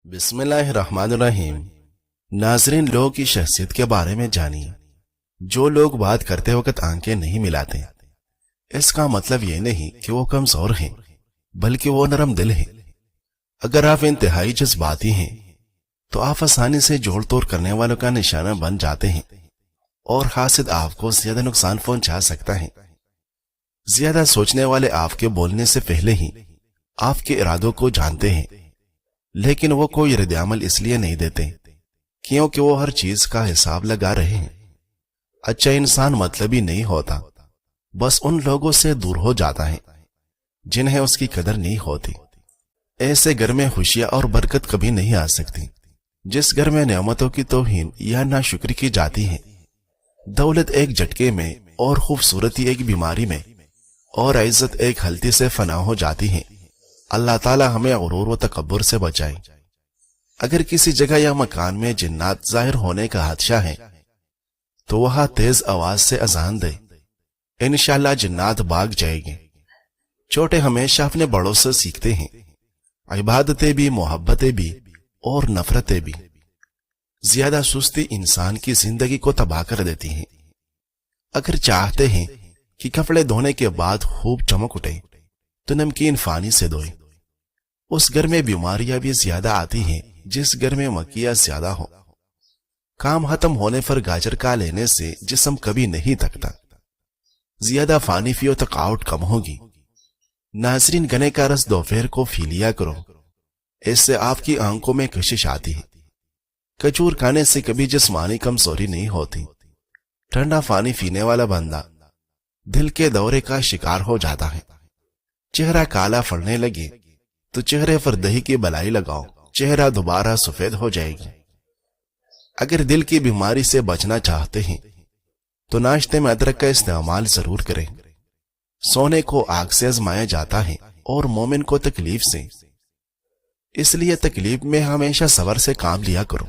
بسم اللہ الرحمن الرحیم۔ ناظرین، لوگوں کی شخصیت کے بارے میں جانیے۔ جو لوگ بات کرتے وقت آنکھیں نہیں ملاتے، اس کا مطلب یہ نہیں کہ وہ کمزور ہیں، بلکہ وہ نرم دل ہیں۔ اگر آپ انتہائی جذباتی ہیں تو آپ آسانی سے جوڑ توڑ کرنے والوں کا نشانہ بن جاتے ہیں، اور حاسد آپ کو زیادہ نقصان پہنچا سکتا ہے۔ زیادہ سوچنے والے آپ کے بولنے سے پہلے ہی آپ کے ارادوں کو جانتے ہیں، لیکن وہ کوئی رد عمل اس لیے نہیں دیتے کیونکہ وہ ہر چیز کا حساب لگا رہے ہیں۔ اچھا انسان مطلبی نہیں ہوتا، بس ان لوگوں سے دور ہو جاتا ہے جنہیں اس کی قدر نہیں ہوتی۔ ایسے گھر میں خوشیاں اور برکت کبھی نہیں آ سکتی جس گھر میں نعمتوں کی توہین یا ناشکری کی جاتی ہے۔ دولت ایک جھٹکے میں، اور خوبصورتی ایک بیماری میں، اور عزت ایک غلطی سے فنا ہو جاتی ہے۔ اللہ تعالی ہمیں غرور و تکبر سے بچائے۔ اگر کسی جگہ یا مکان میں جنات ظاہر ہونے کا خدشہ ہے تو وہاں تیز آواز سے اذان دے، انشاءاللہ جنات بھاگ جائیں گے۔ چھوٹے ہمیشہ اپنے بڑوں سے سیکھتے ہیں، عبادتیں بھی، محبتیں بھی، اور نفرتیں بھی۔ زیادہ سستی انسان کی زندگی کو تباہ کر دیتی ہے۔ اگر چاہتے ہیں کہ کپڑے دھونے کے بعد خوب چمک اٹھے تو نمکین پانی سے دھوئے۔ اس گھر میں بیماریاں بھی زیادہ آتی ہیں جس گھر میں مکیاں زیادہ ہو۔ کام ختم ہونے پر گاجر کا لینے سے جسم کبھی نہیں تھکتا۔ زیادہ پانی پیو تھکاوٹ کم ہوگی۔ ناظرین، گنے کا رس دوپہر کو پی لیا کرو، اس سے آپ کی آنکھوں میں کشش آتی ہے۔ کھجور کھانے سے کبھی جسمانی کمزوری نہیں ہوتی۔ ٹھنڈا پانی پینے والا بندہ دل کے دورے کا شکار ہو جاتا ہے۔ چہرہ کالا پڑنے لگے تو چہرے پر دہی کی بلائی لگاؤ، چہرہ دوبارہ سفید ہو جائے گی۔ اگر دل کی بیماری سے بچنا چاہتے ہیں تو ناشتے میں ادرک کا استعمال ضرور کریں۔ سونے کو آگ سے آزمایا جاتا ہے اور مومن کو تکلیف سے، اس لیے تکلیف میں ہمیشہ صبر سے کام لیا کرو۔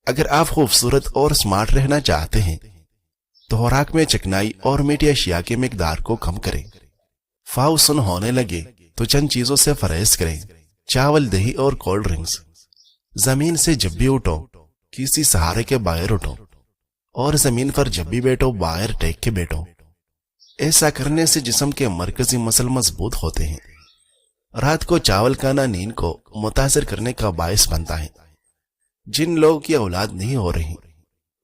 اگر آپ خوبصورت اور سمارٹ رہنا چاہتے ہیں تو خوراک میں چکنائی اور میٹھی اشیاء کی مقدار کو کم کریں۔ فاؤ سن ہونے لگے تو چند چیزوں سے پرہیز کریں، چاول، دہی اور کولڈ ڈرنکس۔ زمین سے جب بھی اٹھو کسی سہارے کے بغیر اٹھو، اور زمین پر جب بھی بیٹھو بغیر ٹیک کے بیٹھو۔ ایسا کرنے سے جسم کے مرکزی مسل مضبوط ہوتے ہیں۔ رات کو چاول کھانا نیند کو متاثر کرنے کا باعث بنتا ہے۔ جن لوگوں کی اولاد نہیں ہو رہی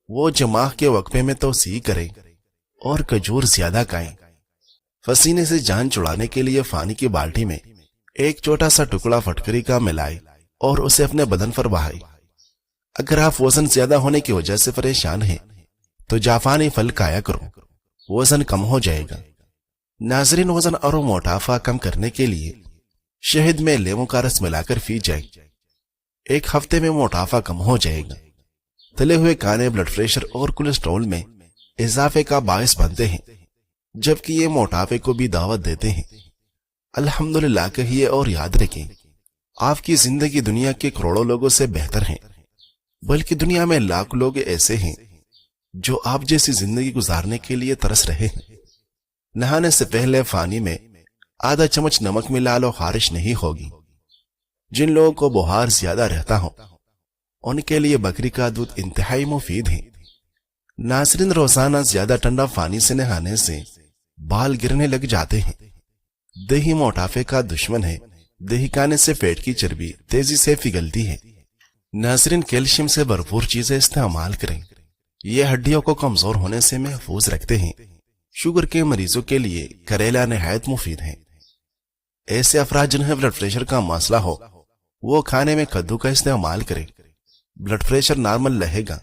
وہ جماع کے وقفے میں توسیع کریں اور کھجور زیادہ کھائیں۔ پسینے سے جان چھڑانے کے لیے پانی کی بالٹی میں ایک چھوٹا سا ٹکڑا پھٹکری کا ملائے اور اسے اپنے بدن پر بہائے۔ اگر آپ وزن زیادہ ہونے کی وجہ سے پریشان ہیں تو جاپانی پھل کھایا کرو، وزن کم ہو جائے گا۔ ناظرین، وزن اور موٹافا کم کرنے کے لیے شہد میں لیموں کا رس ملا کر پی جائے، ایک ہفتے میں موٹافا کم ہو جائے گا۔ تلے ہوئے کھانے بلڈ پریشر اور کولیسٹرول میں اضافے کا باعث بنتے ہیں، جبکہ یہ موٹاپے کو بھی دعوت دیتے ہیں۔ الحمدللہ کہیے اور یاد رکھیں، آپ کی زندگی دنیا کے کروڑوں لوگوں سے بہتر ہے، بلکہ دنیا میں لاکھ لوگ ایسے ہیں جو آپ جیسی زندگی گزارنے کے لیے ترس رہے ہیں۔ نہانے سے پہلے پانی میں آدھا چمچ نمک ملا لو، خارش نہیں ہوگی۔ جن لوگوں کو بخار زیادہ رہتا ہو ان کے لیے بکری کا دودھ انتہائی مفید ہے۔ ناظرین، روزانہ زیادہ ٹھنڈا پانی سے نہانے سے بال گرنے لگ جاتے ہیں۔ دہی موٹاپے کا دشمن ہے۔ دہی کھانے سے پیٹ کی چربی تیزی سے پگھلتی ہے۔ ناظرین، کیلشیم سے بھرپور چیزیں استعمال کریں، یہ ہڈیوں کو کمزور ہونے سے محفوظ رکھتے ہیں۔ شوگر کے مریضوں کے لیے کریلا نہایت مفید ہے۔ ایسے افراد جنہیں بلڈ پریشر کا مسئلہ ہو وہ کھانے میں کدو کا استعمال کریں، بلڈ پریشر نارمل رہے گا۔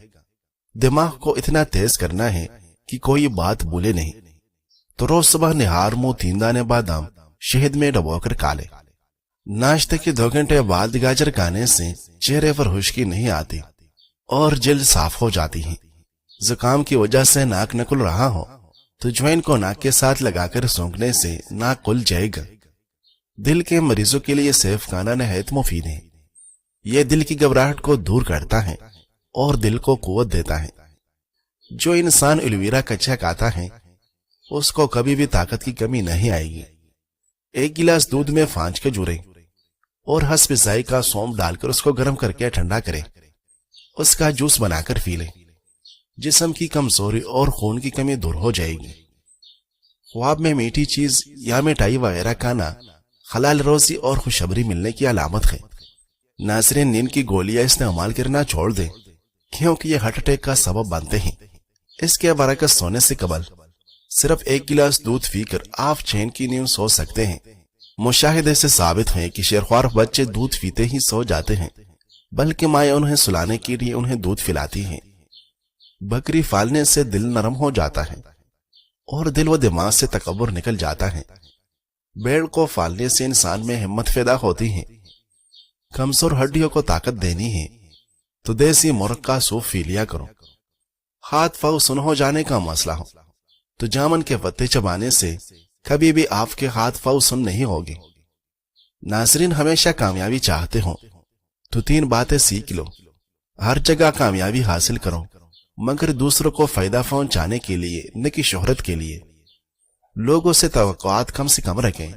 دماغ کو اتنا تیز کرنا ہے کہ کوئی بات بھولے نہیں تو روز صبح نہار منہ 3 دانے بادام شہد میں ڈبو کر کھا لے۔ ناشتے کے 2 گھنٹے بعد گاجر کھانے سے چہرے پر خشکی نہیں آتی اور جلد صاف ہو جاتی ہے۔ زکام کی وجہ سے ناک نہ کھل رہا ہو تو جوائن کو ناک کے ساتھ لگا کر سونگنے سے ناک کھل جائے گا۔ دل کے مریضوں کے لیے سیف کھانا نہایت مفید ہے۔ یہ دل کی گھبراہٹ کو دور کرتا ہے اور دل کو قوت دیتا ہے۔ جو انسان الویرا کچا کھاتا ہے اس کو کبھی بھی طاقت کی کمی نہیں آئے گی۔ 1 گلاس دودھ میں 5 کھجوریں اور حسب ذائقہ سونف ڈال کر اس کو گرم کر کے ٹھنڈا کریں، اس کا جوس بنا کر پی لیں۔ جسم کی کمزوری اور خون کی کمی دور ہو جائے گی۔ خواب میں میٹھی چیز یا مٹھائی وغیرہ کھانا حلال روزی اور خوشخبری ملنے کی علامت ہے۔ ناظرین، نیند کی گولیاں استعمال کرنا چھوڑ دیں کیونکہ یہ ہارٹ اٹیک کا سبب بنتے ہیں۔ اس کے برعکس سونے سے قبل صرف 1 گلاس دودھ پی کر آپ چین کی نیند سو سکتے ہیں۔ مشاہدے سے ثابت ہے کہ شیرخوار بچے دودھ پیتے ہی سو جاتے ہیں، بلکہ مائیں انہیں سلانے کے لیے انہیں دودھ پلاتی ہیں۔ بکری پالنے سے دل نرم ہو جاتا ہے اور دل و دماغ سے تکبر نکل جاتا ہے۔ بیڑ کو پالنے سے انسان میں ہمت پیدا ہوتی ہے۔ کمزور ہڈیوں کو طاقت دینی ہے تو دیسی مرغ کا سوپ پی لیا کرو۔ ہاتھ پاؤں سن ہو جانے کا مسئلہ ہو تو جامن کے پتے چبانے سے کبھی بھی آپ کے ہاتھ پاؤں سن نہیں ہوگی۔ ناظرین، ہمیشہ کامیابی چاہتے ہو تو 3 باتیں سیکھ لو۔ ہر جگہ کامیابی حاصل کرو، مگر دوسروں کو فائدہ پہنچانے کے لیے نہ کہ شہرت کے لیے۔ لوگوں سے توقعات کم سے کم رکھیں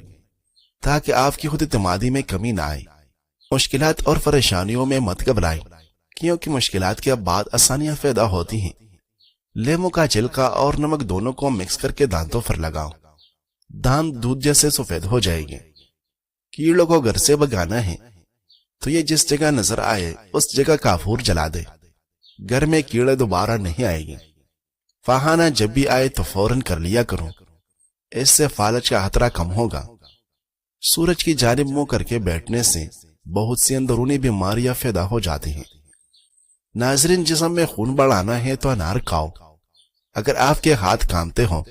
تاکہ آپ کی خود اعتمادی میں کمی نہ آئے۔ مشکلات اور پریشانیوں میں مت گھبرائیں کیونکہ مشکلات کے بعد آسانیاں پیدا ہوتی ہیں۔ لیمو کا چھلکا اور نمک دونوں کو مکس کر کے دانتوں پر لگاؤ، دانت دودھ جیسے سفید ہو جائے گے۔ کیڑوں کو گھر سے بھگانا ہے تو یہ جس جگہ نظر آئے اس جگہ کافور جلا دے، گھر میں کیڑے دوبارہ نہیں آئے گی۔ فہانہ جب بھی آئے تو فوراً کر لیا کرو، اس سے فالج کا خطرہ کم ہوگا۔ سورج کی جانب منہ کر کے بیٹھنے سے بہت سی اندرونی بیماریاں پیدا ہو جاتی ہیں۔ ناظرین، جسم میں خون بڑھانا ہے تو انار کھاؤ۔ اگر آپ کے ہاتھ کامتے ہوں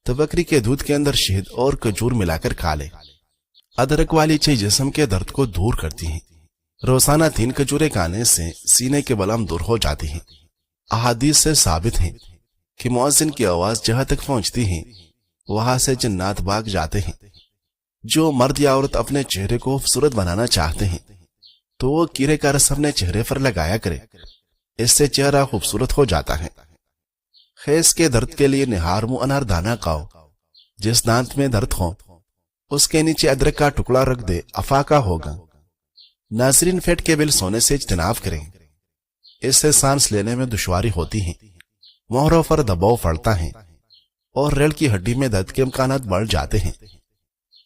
تو بکری کے دودھ کے اندر شہد اور کھجور ملا کر کھا لے۔ ادرک والی چیز جسم کے درد کو دور کرتی ہے۔ روزانہ 3 کھجوریں کھانے سے سینے کے بلم دور ہو جاتی ہیں۔ احادیث سے ثابت ہے کہ مؤذن کی آواز جہاں تک پہنچتی ہے وہاں سے جنات بھاگ جاتے ہیں۔ جو مرد یا عورت اپنے چہرے کو خوبصورت بنانا چاہتے ہیں تو وہ کیرے کا رس اپنے چہرے پر لگایا کرے، اس سے چہرہ خوبصورت ہو جاتا ہے۔ خیز کے درد کے لیے نہار منہ انار دانہ کھاؤ۔ جس دانت میں درد ہو اس کے نیچے ادرک کا ٹکڑا رکھ دے، افاقہ ہوگا۔ ناظرین، فیٹ کے بل سونے سے اجتناب کریں، اس سے سانس لینے میں دشواری ہوتی ہے، موہروں پر دباؤ پڑتا ہے اور ریڑھ کی ہڈی میں درد کے امکانات بڑھ جاتے ہیں۔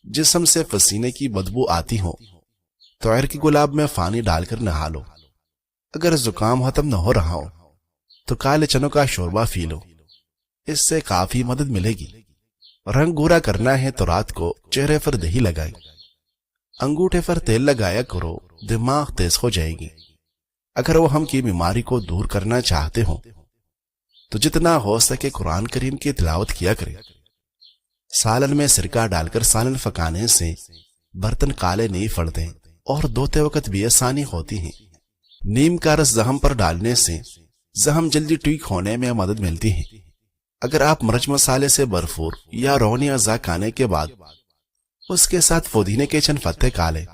جسم سے پسینے کی بدبو آتی ہو تو عرق کی گلاب میں پانی ڈال کر نہا لو۔ اگر زکام ختم نہ ہو رہا ہو تو کالے چنوں کا شوربہ پی لو، اس سے کافی مدد ملے گی۔ رنگ گورا کرنا ہے تو رات کو چہرے پر دہی لگائیں، انگوٹھے پر تیل لگایا کرو، دماغ تیز ہو جائے گی۔ اگر وہ ہم کی بیماری کو دور کرنا چاہتے ہو تو جتنا ہو سکے قرآن کریم کی تلاوت کیا کریں۔ سالن میں سرکہ ڈال کر سالن پکانے سے برتن کالے نہیں پڑتے اور دھوتے وقت بھی آسانی ہوتی ہے۔ نیم کا رس زخم پر ڈالنے سے زخم جلدی ٹھیک ہونے میں مدد ملتی ہے۔ اگر آپ مرچ مسالے سے بھرپور یا روغنی اعضاء کھانے کے بعد اس کے ساتھ پودینے کے چند پتے کھا لیں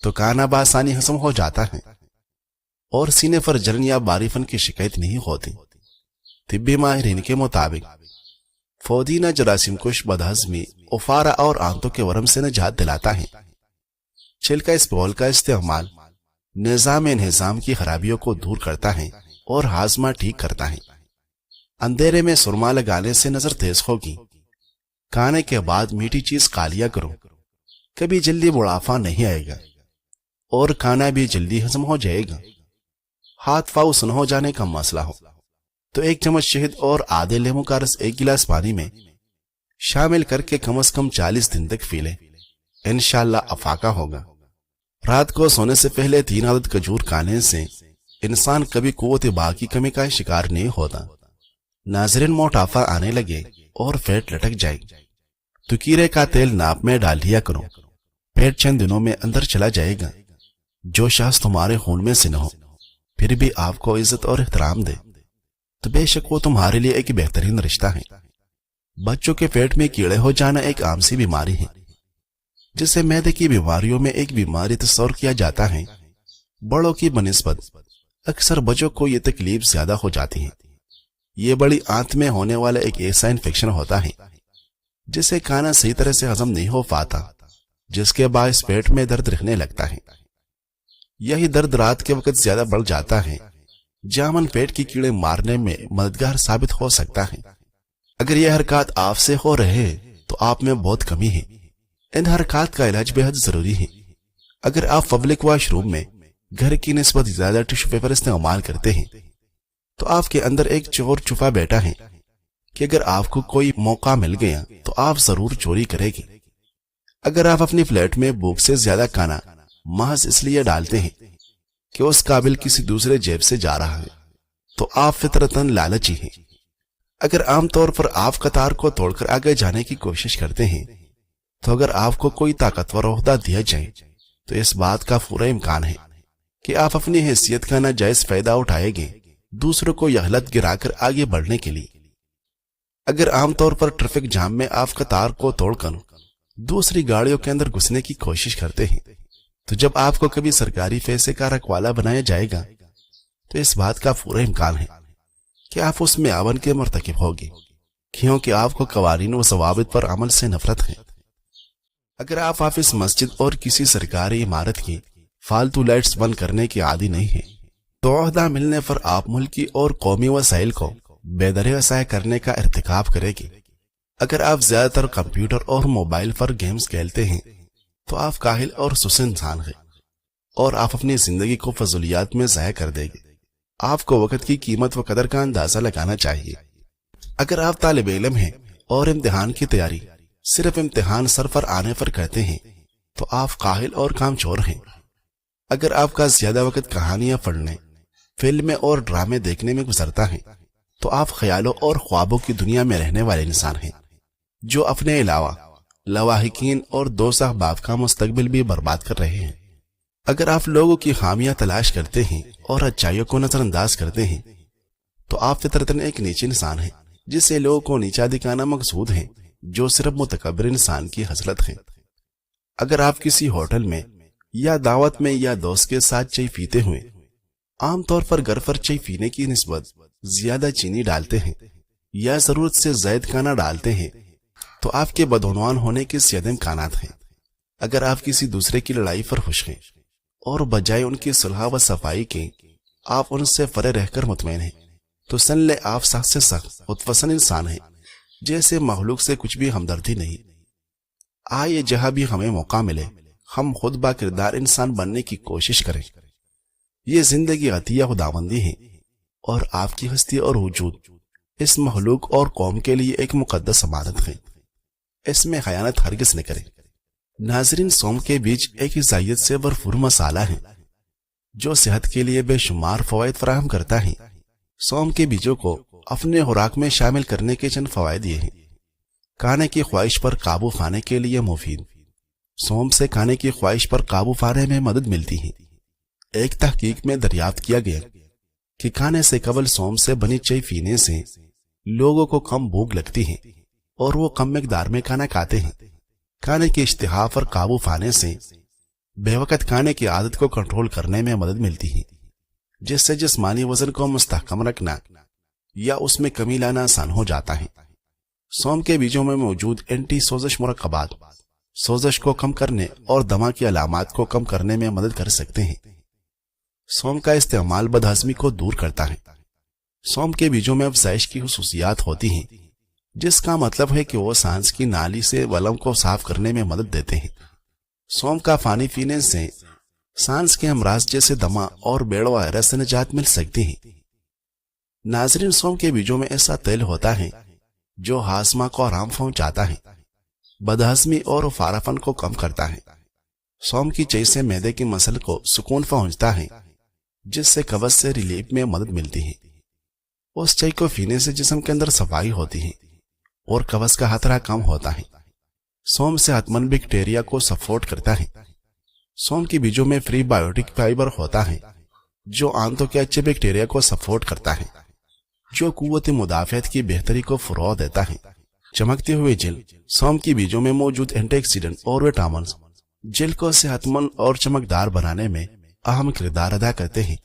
تو کھانا بآسانی ہضم ہو جاتا ہے اور سینے پر جلن یا باری پن کی شکایت نہیں ہوتی۔ طبی ماہرین کے مطابق پودینہ جراثیم کش بدہضمی، افارہ اور آنتوں کے ورم سے نجات دلاتا ہے۔ چھلکا اسپول کا استعمال نظام انہضام کی خرابیوں کو دور کرتا ہے اور ہاضمہ ٹھیک کرتا ہے۔ اندھیرے میں سرما لگانے سے نظر تیز ہوگی۔ کھانے کے بعد میٹھی چیز کھا لیا کرو، کبھی جلدی بڑھاپا نہیں آئے گا اور کھانا بھی جلدی ہضم ہو جائے گا۔ ہاتھ پاؤں سن ہو جانے کا مسئلہ ہو تو 1 چمچ شہد اور آدھے لیمو کا رس 1 گلاس پانی میں شامل کر کے کم از کم 40 دن تک پی لیں، انشاءاللہ افاقہ ہوگا۔ رات کو سونے سے پہلے 3 عدد کھجور کھانے سے انسان کبھی قوت باہ کی کمی کا شکار نہیں ہوتا۔ ناظرین، موٹاپا آنے لگے اور پیٹ لٹک جائے تو کیرے کا تیل ناپ میں ڈال لیا کرو، پیٹ چند دنوں میں اندر چلا جائے گا۔ جو شخص تمہارے خون میں سے نہ ہو پھر بھی آپ کو عزت اور احترام دے تو بے شک وہ تمہارے لیے ایک بہترین رشتہ ہے۔ بچوں کے پیٹ میں کیڑے ہو جانا ایک عام سی بیماری ہے جسے معدے کی بیماریوں میں ایک بیماری تصور کیا جاتا ہے۔ بڑوں کی بنسبت اکثر بچوں کو یہ تکلیف زیادہ ہو جاتی ہے۔ یہ بڑی آنت میں ہونے والا ایک ایسا انفیکشن ہوتا ہے جسے کھانا صحیح طرح سے ہضم نہیں ہو پاتا، جس کے باعث پیٹ میں درد رہنے لگتا ہے۔ یہی درد رات کے وقت زیادہ بڑھ جاتا ہے۔ جامن پیٹ کی کیڑے مارنے میں مددگار ثابت ہو سکتا ہے۔ اگر یہ حرکات آپ سے ہو رہے تو آپ میں بہت کمی ہے۔ ان حرکات کا علاج بے حد ضروری ہے۔ اگر آپ پبلک واش روم میں گھر کی نسبت زیادہ ٹشو پیپر استعمال کرتے ہیں تو آپ کے اندر ایک چور چھپا بیٹھا ہے کہ اگر آپ کو کوئی موقع مل گیا تو آپ ضرور چوری کرے گی۔ اگر آپ اپنی فلیٹ میں بھوک سے زیادہ کھانا محض اس لیے ڈالتے ہیں کہ اس قابل کسی دوسرے جیب سے جا رہا ہے تو آپ فطرتاً لالچی ہیں۔ اگر عام طور پر آپ قطار کو توڑ کر آگے جانے کی کوشش کرتے ہیں تو اگر آپ کو کوئی طاقتور عہدہ دیا جائے تو اس بات کا پورا امکان ہے کہ آپ اپنی حیثیت کا ناجائز فائدہ اٹھائیں گے دوسروں کو یہ حالت گرا کر آگے بڑھنے کے لیے۔ اگر عام طور پر ٹریفک جام میں آپ قطار کو توڑ کر دوسری گاڑیوں کے اندر گھسنے کی کوشش کرتے ہیں تو جب آپ کو کبھی سرکاری پیسے کا رکھوالا بنایا جائے گا تو اس بات کا پورا امکان ہے کہ آپ اس میں آون کے مرتکب ہوگی، کیونکہ آپ کو قوانین و ضوابط پر عمل سے نفرت ہے۔ اگر آپ آفس، مسجد اور کسی سرکاری عمارت کی فالتو لائٹس بند کرنے کی عادی نہیں ہیں تو عہدہ ملنے پر آپ ملکی اور قومی وسائل کو بے درِ وسائل کرنے کا ارتکاب کرے گی۔ اگر آپ زیادہ تر کمپیوٹر اور موبائل پر گیمز کھیلتے ہیں تو آپ کاہل اور سست انسان ہیں اور آپ اپنی زندگی کو فضولیات میں ضائع کر دیں گے۔ آپ کو وقت کی قیمت و قدر کا اندازہ لگانا چاہیے۔ اگر آپ طالب علم ہیں اور امتحان کی تیاری صرف امتحان سر پر آنے پر کرتے ہیں تو آپ کاہل اور کام چور ہیں۔ اگر آپ کا زیادہ وقت کہانیاں پڑھنے، فلمیں اور ڈرامے دیکھنے میں گزرتا ہے تو آپ خیالوں اور خوابوں کی دنیا میں رہنے والے انسان ہیں جو اپنے علاوہ لواحقین اور دوست احباب کا مستقبل بھی برباد کر رہے ہیں۔ اگر آپ لوگوں کی خامیاں تلاش کرتے ہیں اور اچھائیوں کو نظر انداز کرتے ہیں تو آپ فطرتاً ایک نیچے انسان ہیں جسے لوگوں کو نیچا دکھانا مقصود ہے، جو صرف متکبر انسان کی حسرت ہے۔ اگر آپ کسی ہوٹل میں یا دعوت میں یا دوست کے ساتھ چائے پیتے ہوئے عام طور پر گھر پر چائے پینے کی نسبت زیادہ چینی ڈالتے ہیں یا ضرورت سے زائد کھانا ڈالتے ہیں تو آپ کے بدعنوان ہونے کے زیادہ امکانات ہیں۔ اگر آپ کسی دوسرے کی لڑائی پر خوش ہیں اور بجائے ان کی صلح و صفائی کے آپ ان سے فرے رہ کر مطمئن ہیں تو سن لے آپ سخت سے سخت خودپسند انسان ہیں جیسے مخلوق سے کچھ بھی ہمدردی نہیں۔ آئیے جہاں بھی ہمیں موقع ملے ہم خود با کردار انسان بننے کی کوشش کریں۔ یہ زندگی عطیہ خداوندی ہے اور آپ کی ہستی اور وجود اس مخلوق اور قوم کے لیے ایک مقدس امانت ہے۔ اس میں خیانت ہرگز نہ کریں۔ ناظرین، سوم کے بیج ایک غذائیت سے بھرپور مسالہ ہے جو صحت کے لیے بے شمار فوائد فراہم کرتا ہے۔ سوم کے بیجوں کو اپنے خوراک میں شامل کرنے کے چند فوائد یہ ہیں۔ کھانے کی خواہش پر قابو پانے کے لیے مفید۔ سوم سے کھانے کی خواہش پر قابو پانے میں مدد ملتی ہے۔ ایک تحقیق میں دریافت کیا گیا کہ کھانے سے قبل سوم سے بنی چائے پینے سے لوگوں کو کم بھوک لگتی ہے اور وہ کم مقدار میں کھانا کھاتے ہیں۔ کھانے کی اشتہا پر قابو پانے سے بے وقت کھانے کی عادت کو کنٹرول کرنے میں مدد ملتی ہے، جس سے جسمانی وزن کو مستحکم رکھنا یا اس میں کمی لانا آسان ہو جاتا ہے۔ سوم کے بیجوں میں موجود اینٹی سوزش مرکبات سوزش کو کم کرنے اور دمہ کی علامات کو کم کرنے میں مدد کر سکتے ہیں۔ سوم کا استعمال بدہضمی کو دور کرتا ہے۔ سوم کے بیجوں میں افزائش کی خصوصیات ہوتی ہیں، جس کا مطلب ہے کہ وہ سانس کی نالی سے ولم کو صاف کرنے میں مدد دیتے ہیں۔ سوم کا پانی پینے سے سانس کے امراض جیسے دمہ اور بیڑ وغیرہ سے نجات مل سکتی ہے۔ ناظرین، سوم کے بیجوں میں ایسا تیل ہوتا ہے جو ہاضمہ کو آرام پہنچاتا ہے، بدہضمی اور افارافن کو کم کرتا ہے۔ سوم کی چائے سے معدے کی مسل کو سکون پہنچتا ہے، جس سے قبض سے ریلیف میں مدد ملتی ہے۔ اس چائے کو پینے سے جسم کے اندر صفائی ہوتی ہے اور قبض کا خطرہ کم ہوتا ہے۔ سوم صحت مند بیکٹیریا کو سپورٹ کرتا ہے۔ سوم کی بیجوں میں فری بائیوٹک فائبر ہوتا ہے جو آنتوں کے اچھے بیکٹیریا کو سپورٹ کرتا ہے، جو قوت مدافعت کی بہتری کو فروغ دیتا ہے۔ چمکتے ہوئے جلد۔ سوم کی بیجوں میں موجود اینٹی آکسیڈنٹ اور وٹامنز جلد کو صحت مند اور چمکدار بنانے میں اہم کردار ادا کرتے ہیں۔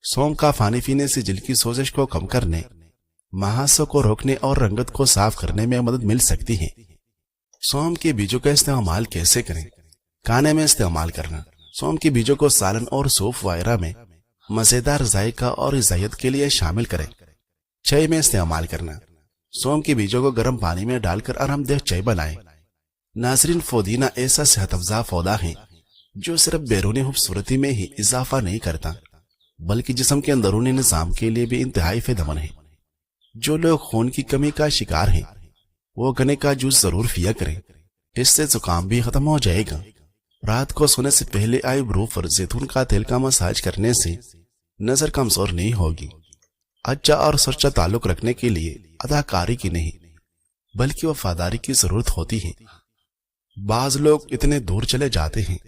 سوم کا پانی پینے سے جلد کی سوزش کو کم کرنے، محاسوں کو روکنے اور رنگت کو صاف کرنے میں مدد مل سکتی ہے۔ سوم کے بیجوں کا استعمال کیسے کریں؟ کھانے میں استعمال کرنا، سونف کے بیجوں کو سالن اور سوپ وغیرہ میں مزیدار ذائقہ اور غذائیت کے لیے شامل کریں۔ چائے میں استعمال کرنا، سونف کے بیجوں کو گرم پانی میں ڈال کر آرام دہ چائے بنائیں۔ ناظرین، پودینہ ایسا صحت افزا پودا ہے جو صرف بیرونی خوبصورتی میں ہی اضافہ نہیں کرتا بلکہ جسم کے اندرونی نظام کے لیے بھی انتہائی فائدہ مند ہے۔ جو لوگ خون کی کمی کا شکار ہیں وہ گنے کا جوس ضرور پیا کریں، اس سے زکام بھی ختم ہو جائے گا۔ رات کو سونے سے پہلے آئی برو پر زیتون کا تیل کا مساج کرنے سے نظر کمزور نہیں ہوگی۔ اچھا اور سچا تعلق رکھنے کے لیے اداکاری کی نہیں بلکہ وفاداری کی ضرورت ہوتی ہے۔ بعض لوگ اتنے دور چلے جاتے ہیں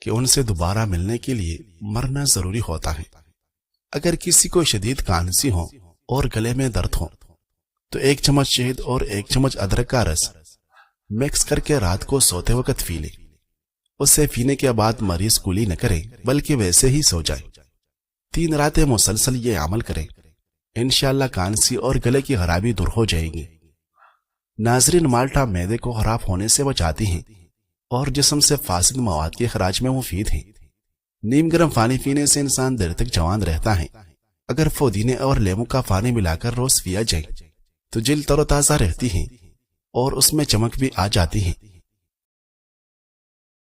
کہ ان سے دوبارہ ملنے کے لیے مرنا ضروری ہوتا ہے۔ اگر کسی کو شدید کھانسی ہو اور گلے میں درد ہو تو 1 چمچ شہد اور 1 چمچ ادرک کا رس مکس کر کے رات کو سوتے وقت پی لیں۔ اسے پینے کے بعد مریض کلی نہ کریں بلکہ ویسے ہی سو جائے۔ 3 راتیں مسلسل یہ عمل کریں، انشاءاللہ کھانسی اور گلے کی خرابی دور ہو جائے گی۔ ناظرین، مالٹا معدے کو خراب ہونے سے بچاتی ہیں اور جسم سے فاسد مواد کے اخراج میں مفید ہے۔ نیم گرم پانی پینے سے انسان دیر تک جوان رہتا ہے۔ اگر پودینے اور لیمو کا پانی ملا کر روز پیا جائے تو جلد تر و تازہ رہتی ہے اور اس میں چمک بھی آ جاتی ہے۔